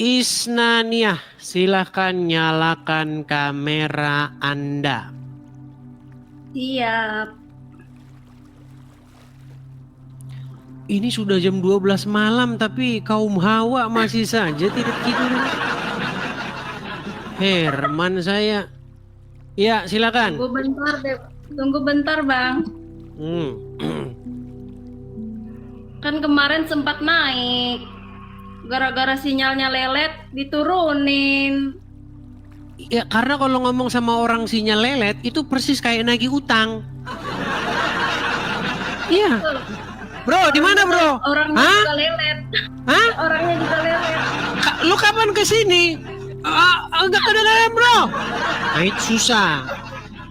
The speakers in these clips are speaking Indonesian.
Isnaniah, silahkan nyalakan kamera Anda. Siap. Ini sudah jam 12 malam tapi kaum Hawa masih saja tidak tidur. Herman saya. Ya, silakan. Tunggu bentar deh. Tunggu bentar, Bang. Hmm. Kan kemarin sempat naik. Gara-gara sinyalnya lelet, diturunin. Ya, karena kalau ngomong sama orang sinyal lelet itu persis kayak nagih utang. Iya. Tuh, Bro, di mana, Bro? orangnya Hah? juga lelet. Hah? Orangnya juga lelet. Lu kapan ke sini? Enggak kedengeran, Bro. Nah, itu susah.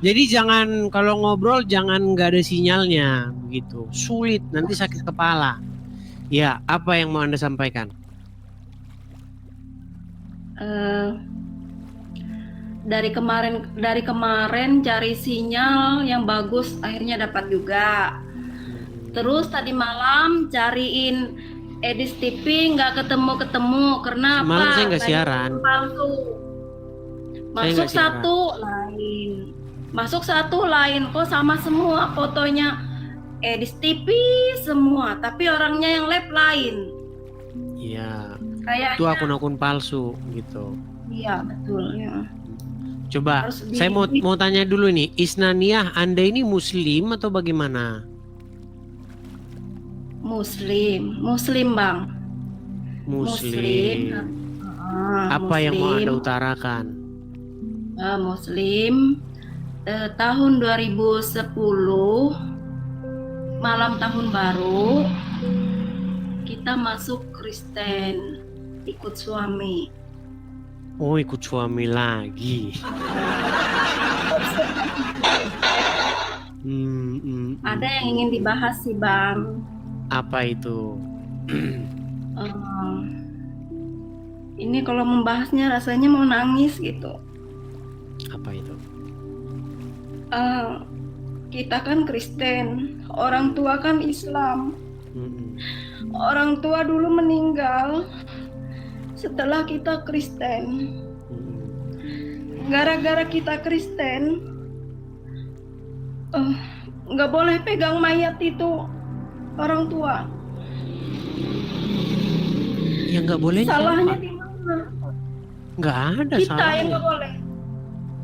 Jadi jangan kalau ngobrol jangan nggak ada sinyalnya begitu. Sulit, nanti sakit kepala. Ya, apa yang mau Anda sampaikan? Eh, dari kemarin cari sinyal yang bagus, akhirnya dapat juga. Terus tadi malam cariin Edis TV nggak ketemu karena Semalam apa? saya nggak Banyak siaran. palsu. Saya Masuk nggak siaran. satu lain. Masuk satu lain kok sama semua fotonya Edis TV semua, tapi orangnya yang lab lain. Iya. Itu Kayaknya akun-akun palsu gitu. iya betul ya. Coba, Harus saya mau tanya dulu nih, Isnaniah, Anda ini Muslim atau bagaimana? Muslim Bang. Muslim. Apa yang mau Anda utarakan? Muslim. Tahun 2010 malam tahun baru kita masuk Kristen, ikut suami. Oh, ikut suami lagi. Ada yang ingin dibahas sih Bang. Apa itu? Ini kalau membahasnya rasanya mau nangis gitu. Apa itu? Kita kan Kristen, orang tua kan Islam. Orang tua dulu meninggal setelah kita Kristen. Gara-gara kita Kristen, nggak boleh pegang mayat itu orang tua. Ya nggak boleh. Salahnya di mana? Nggak ada kita salahnya. Yang nggak boleh.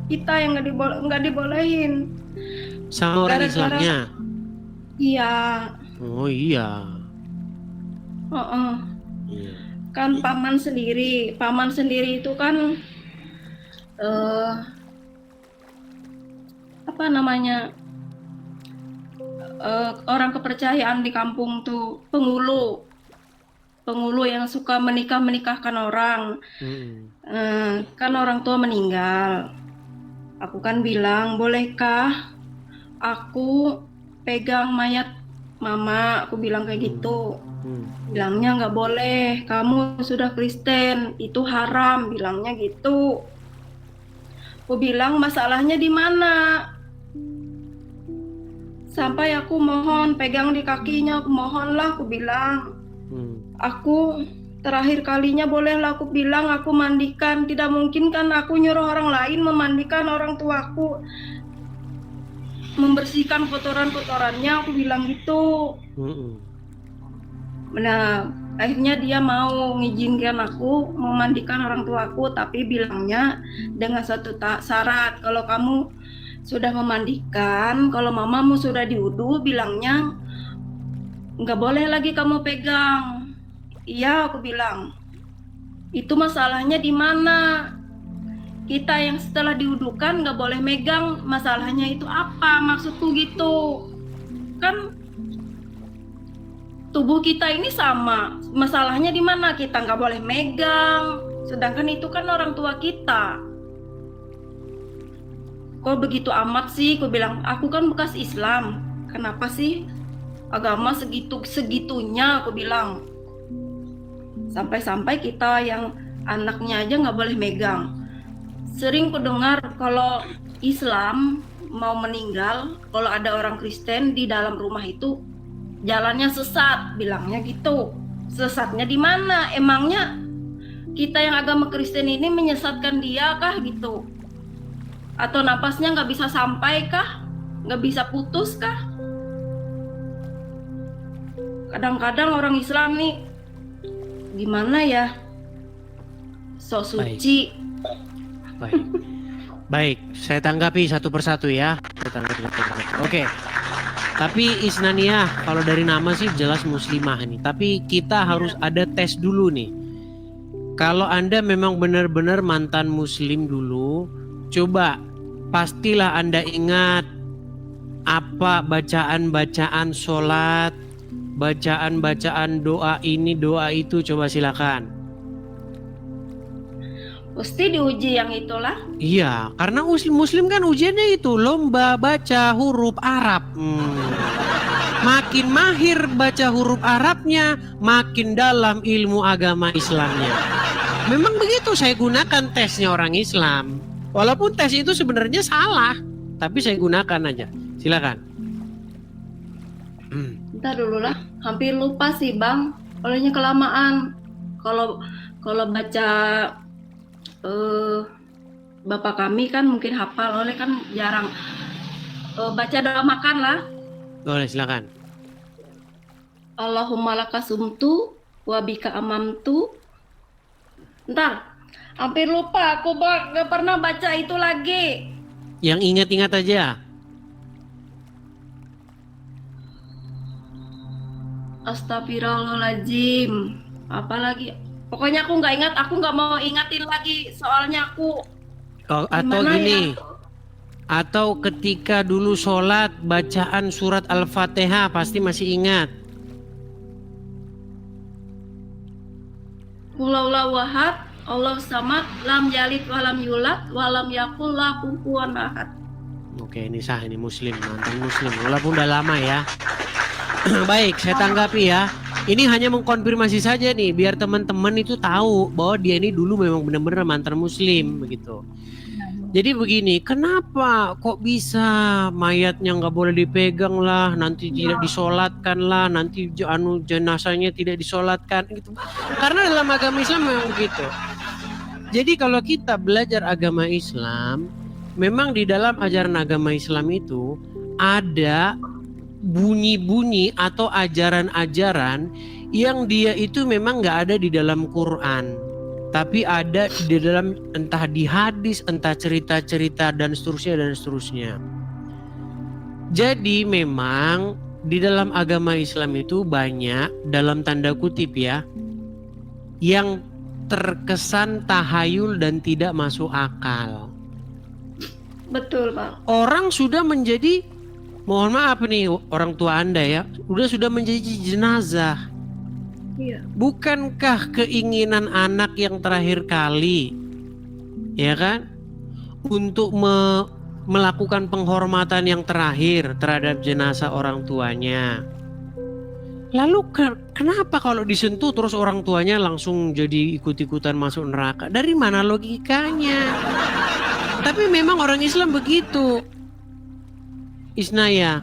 Kita yang nggak dibolehin. Sama orang Islamnya. Iya. Oh iya. Iya. Kan paman sendiri itu kan apa namanya, orang kepercayaan di kampung tuh, penghulu yang suka menikahkan orang. Kan orang tua meninggal, aku kan bilang, bolehkah aku pegang mayat mama, aku bilang kayak gitu. Bilangnya nggak boleh, kamu sudah Kristen, itu haram, bilangnya gitu. Aku bilang masalahnya di mana? Sampai aku mohon pegang di kakinya, aku mohonlah, aku bilang. Aku terakhir kalinya bolehlah aku bilang aku mandikan, tidak mungkin kan aku nyuruh orang lain memandikan orang tuaku, membersihkan kotoran-kotorannya, aku bilang gitu. Nah, akhirnya dia mau ngizinkan aku memandikan orang tuaku, tapi bilangnya dengan satu syarat, kalau kamu sudah memandikan, kalau mamamu sudah diwudu, bilangnya nggak boleh lagi kamu pegang. Iya, aku bilang. Itu masalahnya di mana? Kita yang setelah diwudukan nggak boleh megang, masalahnya itu apa? Maksudku gitu. Kan tubuh kita ini sama, masalahnya di mana? Kita nggak boleh megang, sedangkan itu kan orang tua kita. Kok begitu amat sih? Aku bilang, aku kan bekas Islam, kenapa sih agama segitunya? Aku bilang, sampai-sampai kita yang anaknya aja nggak boleh megang. Sering ku dengar kalau Islam mau meninggal, kalau ada orang Kristen di dalam rumah itu jalannya sesat, bilangnya gitu. Sesatnya di mana? Emangnya kita yang agama Kristen ini menyesatkan dia kah gitu? Atau napasnya nggak bisa sampai kah? Nggak bisa putus kah? Kadang-kadang orang Islam nih gimana ya, sok suci. Baik, saya tanggapi satu persatu ya. Oke. Tapi Isnaniah kalau dari nama sih jelas muslimah nih. Tapi kita harus ada tes dulu nih. Kalau Anda memang benar-benar mantan muslim dulu, coba pastilah Anda ingat apa bacaan-bacaan sholat, bacaan-bacaan doa ini, doa itu, coba silakan. Pasti diuji yang itulah. Iya, karena muslim kan ujiannya itu lomba baca huruf Arab. Makin mahir baca huruf Arabnya, makin dalam ilmu agama Islamnya. Memang begitu saya gunakan tesnya orang Islam. Walaupun tes itu sebenarnya salah, tapi saya gunakan aja. Silakan. Bentar dulu lah, hampir lupa sih Bang. Olehnya kelamaan. Kalau baca Bapak kami kan mungkin hafal, oleh kan jarang baca doa makan lah. Boleh, silakan. Allahumma laka sumtu wa bika amamtu. Ntar, hampir lupa aku Bang, gak pernah baca itu lagi. Yang ingat-ingat aja. Astagfirullahaladzim. Apalagi? Pokoknya aku nggak ingat, aku nggak mau ingatin lagi, soalnya aku Atau gini, ya? Atau ketika dulu sholat bacaan surat Al-Fatihah pasti masih ingat. Qul huwallahu ahad, Allahus samad, lam yalid walam yulad, walam yakul lahu kufuwan ahad. Oke, ini sah, ini muslim, mantan muslim, walaupun udah lama ya. Baik, saya tanggapi ya. Ini hanya mengkonfirmasi saja nih, biar teman-teman itu tahu bahwa dia ini dulu memang benar-benar mantan muslim begitu. Jadi begini, kenapa kok bisa mayatnya nggak boleh dipegang lah, nanti tidak disolatkan lah, nanti jenazahnya tidak disolatkan gitu. Karena dalam agama Islam memang begitu. Jadi kalau kita belajar agama Islam, memang di dalam ajaran agama Islam itu ada bunyi-bunyi atau ajaran-ajaran yang dia itu memang nggak ada di dalam Quran, tapi ada di dalam entah di hadis, entah cerita-cerita dan seterusnya. Jadi memang di dalam agama Islam itu banyak dalam tanda kutip ya yang terkesan tahayul dan tidak masuk akal. Betul Pak. Orang sudah menjadi, mohon maaf nih orang tua Anda ya, sudah menjadi jenazah. Iya. Bukankah keinginan anak yang terakhir kali, ya kan, untuk melakukan penghormatan yang terakhir terhadap jenazah orang tuanya? Lalu kenapa kalau disentuh terus orang tuanya langsung jadi ikut-ikutan masuk neraka? Dari mana logikanya? Tapi memang orang Islam begitu. Isnaya,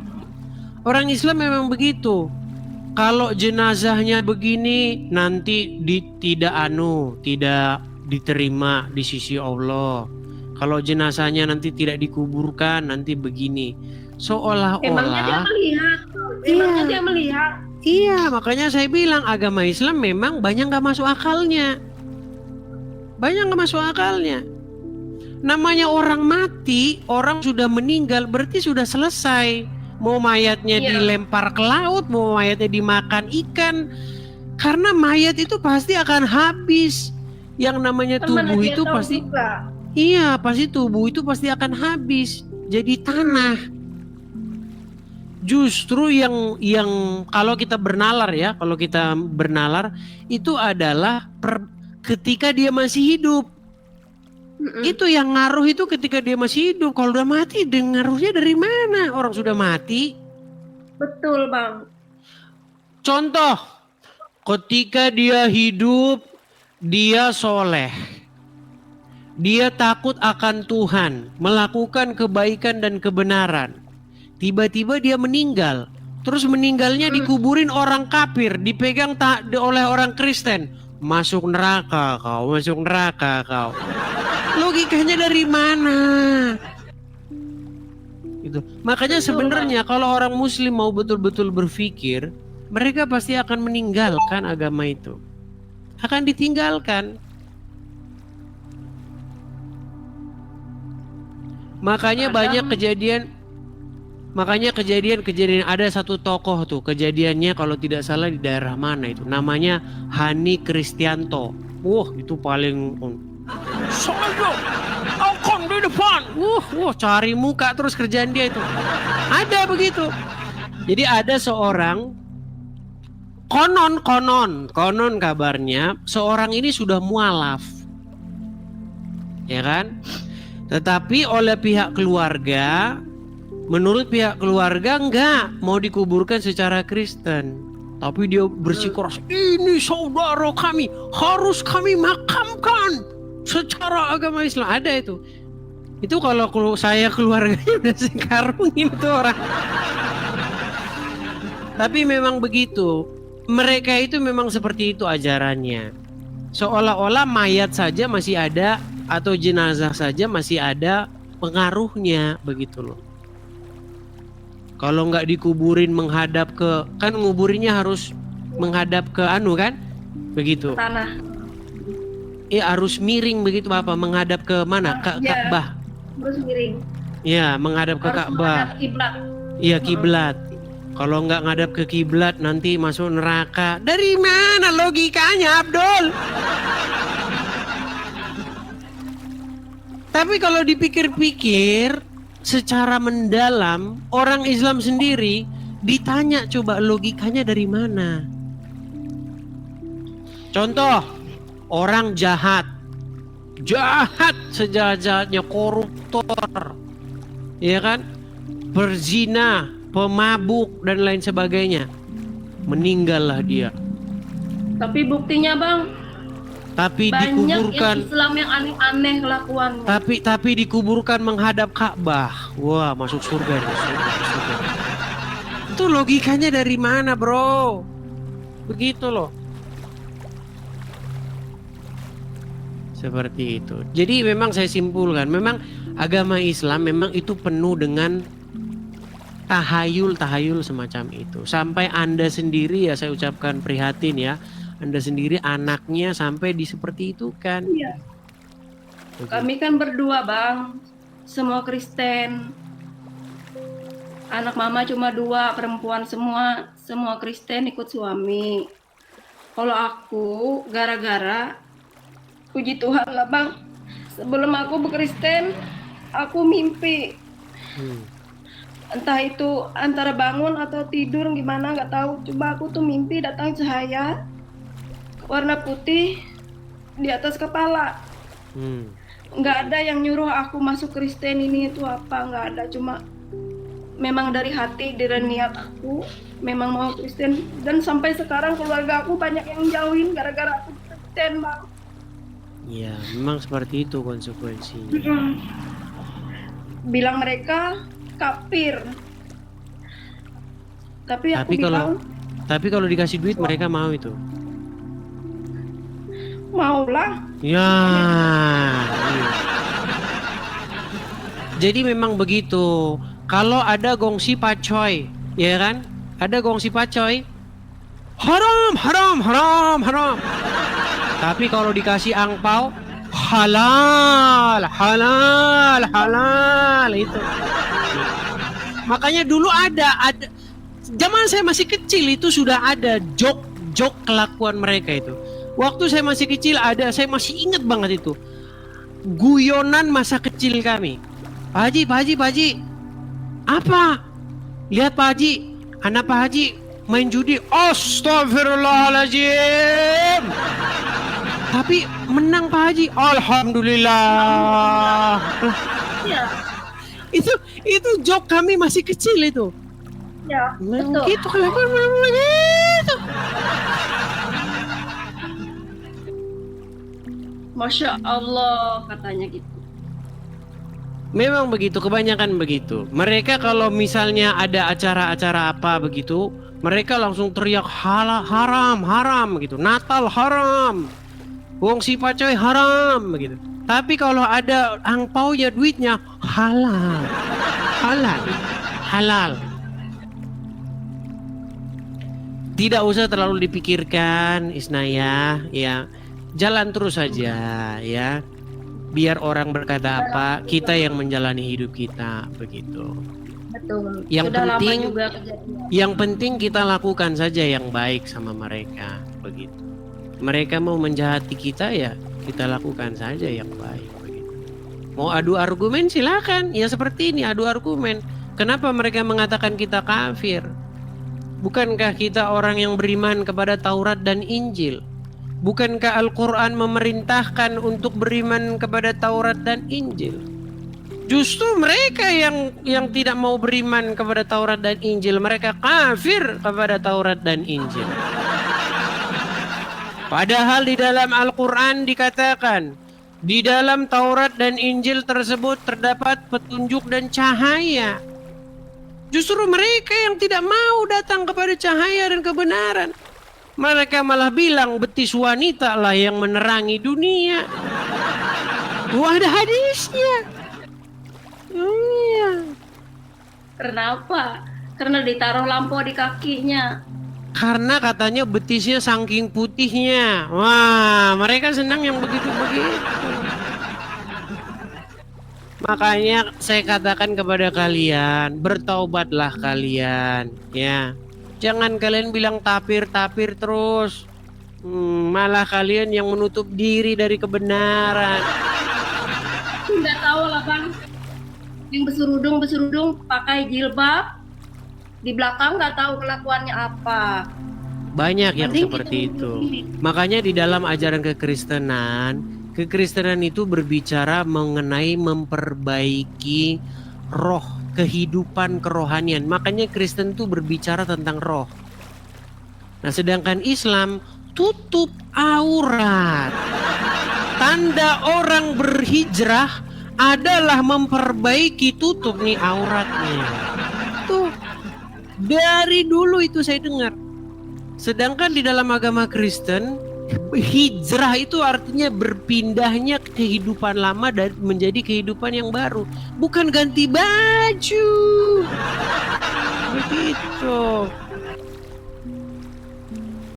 orang Islam memang begitu. Kalau jenazahnya begini nanti tidak diterima di sisi Allah. Kalau jenazahnya nanti tidak dikuburkan nanti begini. Seolah-olah Emangnya dia melihat. Iya, makanya saya bilang agama Islam memang banyak gak masuk akalnya. Namanya orang mati, orang sudah meninggal berarti sudah selesai. Mau mayatnya dilempar ke laut, mau mayatnya dimakan ikan, karena mayat itu pasti akan habis. Yang namanya tubuh itu pasti juga. Iya, pasti tubuh itu pasti akan habis jadi tanah. Justru yang kalau kita bernalar itu adalah ketika dia masih hidup. Itu yang ngaruh itu ketika dia masih hidup. Kalau udah mati, ngaruhnya dari mana? Orang sudah mati. Betul Bang. Contoh, ketika dia hidup, dia soleh, dia takut akan Tuhan, melakukan kebaikan dan kebenaran. Tiba-tiba dia meninggal. Terus meninggalnya dikuburin orang kafir, dipegang oleh orang Kristen. masuk neraka kau, masuk neraka kau. Logikanya dari mana? Gitu. Makanya sebenarnya kalau orang muslim mau betul-betul berpikir, mereka pasti akan meninggalkan agama itu. Akan ditinggalkan. Makanya banyak kejadian, ada satu tokoh tuh, kejadiannya kalau tidak salah di daerah mana itu, namanya Hani Kristianto. Wah, itu paling saya akan di depan. Wah, cari muka terus kerjaan dia itu. Ada begitu. Jadi ada seorang konon kabarnya seorang ini sudah mualaf. Ya kan? Tetapi oleh pihak keluarga, menurut pihak keluarga enggak mau dikuburkan secara Kristen. Tapi dia bersikeras, ini saudara kami, harus kami makamkan secara agama Islam. Ada itu. Itu kalau saya keluarganya udah sekarungin tuh orang. Tapi memang begitu. Mereka itu memang seperti itu ajarannya. Seolah-olah mayat saja masih ada, atau jenazah saja masih ada pengaruhnya, begitu loh. Kalau nggak dikuburin menghadap ke, kan nguburinya harus menghadap ke kan, begitu. Tanah. Harus miring begitu apa? Menghadap ke mana? Ka'bah. Harus miring. Ya, menghadap ke Ka'bah. Iya, kiblat. Kalau nggak ngadap ke kiblat nanti masuk neraka. Dari mana logikanya, Abdul? Tapi kalau dipikir-pikir secara mendalam, orang Islam sendiri ditanya coba logikanya dari mana. Contoh, orang jahat sejahat-jahatnya, koruptor, ya kan, perzina, pemabuk dan lain sebagainya, meninggallah dia. Tapi buktinya bang, tapi banyak dikuburkan yang Islam yang aneh-aneh kelakuannya. Tapi dikuburkan menghadap Ka'bah. Wah, masuk surga nih, surga. Itu logikanya dari mana, bro? Begitu loh. Seperti itu. Jadi memang saya simpulkan, memang agama Islam memang itu penuh dengan tahayul semacam itu. Sampai Anda sendiri, ya saya ucapkan prihatin ya, Anda sendiri anaknya sampai di seperti itu kan. Iya. Kami kan berdua bang, semua Kristen. Anak mama cuma 2, perempuan semua Kristen ikut suami. Kalau aku gara-gara, puji Tuhan lah bang, sebelum aku berkristen, aku mimpi. Entah itu antara bangun atau tidur gimana nggak tahu. Coba aku tuh mimpi datang cahaya warna putih di atas kepala. Nggak ada yang nyuruh aku masuk Kristen ini itu apa, nggak ada. Cuma memang dari hati, dari niat aku memang mau Kristen. Dan sampai sekarang keluarga aku banyak yang jauhin gara-gara aku Kristen bang. Ya memang seperti itu konsekuensinya. Bilang mereka kafir. Tapi aku bilang, kalau dikasih duit mereka mau itu. Maulah. Ya. Iya. Jadi memang begitu. Kalau ada gongsi pacoy, ya kan? Ada gongsi pacoy. Haram. Tapi kalau dikasih angpau, halal itu. Makanya dulu ada zaman saya masih kecil itu sudah ada jok kelakuan mereka itu. Waktu saya masih kecil ada, saya masih ingat banget itu. Guyonan masa kecil kami. Pak Haji. Apa? Lihat Pak Haji, anak Pak Haji main judi. Astagfirullahaladzim. Tapi menang Pak Haji. Alhamdulillah. Ya. Itu jok kami masih kecil itu. Ya, betul. Gitu kelakuan begitu. Masya Allah katanya gitu. Memang begitu, kebanyakan begitu. Mereka kalau misalnya ada acara-acara apa begitu, Mereka langsung teriak haram, haram gitu. Natal haram. Wong si pacoy haram gitu. Tapi kalau ada angpaunya, duitnya halal. Halal. Halal. Tidak usah terlalu dipikirkan, Isnaya, ya. Jalan terus saja, ya. Biar orang berkata apa, kita yang menjalani hidup kita, begitu. Betul. Yang Sudah penting, lama juga kejadian. yang penting kita lakukan saja yang baik sama mereka, begitu. Mereka mau menjahati kita, ya kita lakukan saja yang baik, begitu. Mau adu argumen silakan, ya seperti ini adu argumen. Kenapa mereka mengatakan kita kafir? Bukankah kita orang yang beriman kepada Taurat dan Injil? Bukankah Al-Quran memerintahkan untuk beriman kepada Taurat dan Injil? Justru mereka yang tidak mau beriman kepada Taurat dan Injil, mereka kafir kepada Taurat dan Injil. Padahal di dalam Al-Quran dikatakan, di dalam Taurat dan Injil tersebut terdapat petunjuk dan cahaya. Justru mereka yang tidak mau datang kepada cahaya dan kebenaran. Mereka malah bilang betis wanita lah yang menerangi dunia. Wah, ada hadisnya. Iya. Kenapa? Karena ditaruh lampu di kakinya. Karena katanya betisnya saking putihnya. Wah, mereka senang yang begitu-begitu. Makanya saya katakan kepada kalian, bertaubatlah kalian, ya. Jangan kalian bilang tapir-tapir terus. Malah kalian yang menutup diri dari kebenaran. Nggak tahu lah Bang. Yang berserudung pakai jilbab, di belakang nggak tahu kelakuannya apa. Banyak yang Mending seperti kita itu. diri. Makanya di dalam ajaran kekristenan itu berbicara mengenai memperbaiki roh, kehidupan kerohanian. Makanya Kristen itu berbicara tentang roh. Nah, sedangkan Islam tutup aurat. Tanda orang berhijrah adalah memperbaiki tutup nih auratnya. Tuh, dari dulu itu saya dengar. Sedangkan di dalam agama Kristen, hijrah itu artinya berpindahnya kehidupan lama dan menjadi kehidupan yang baru, bukan ganti baju. Begitu.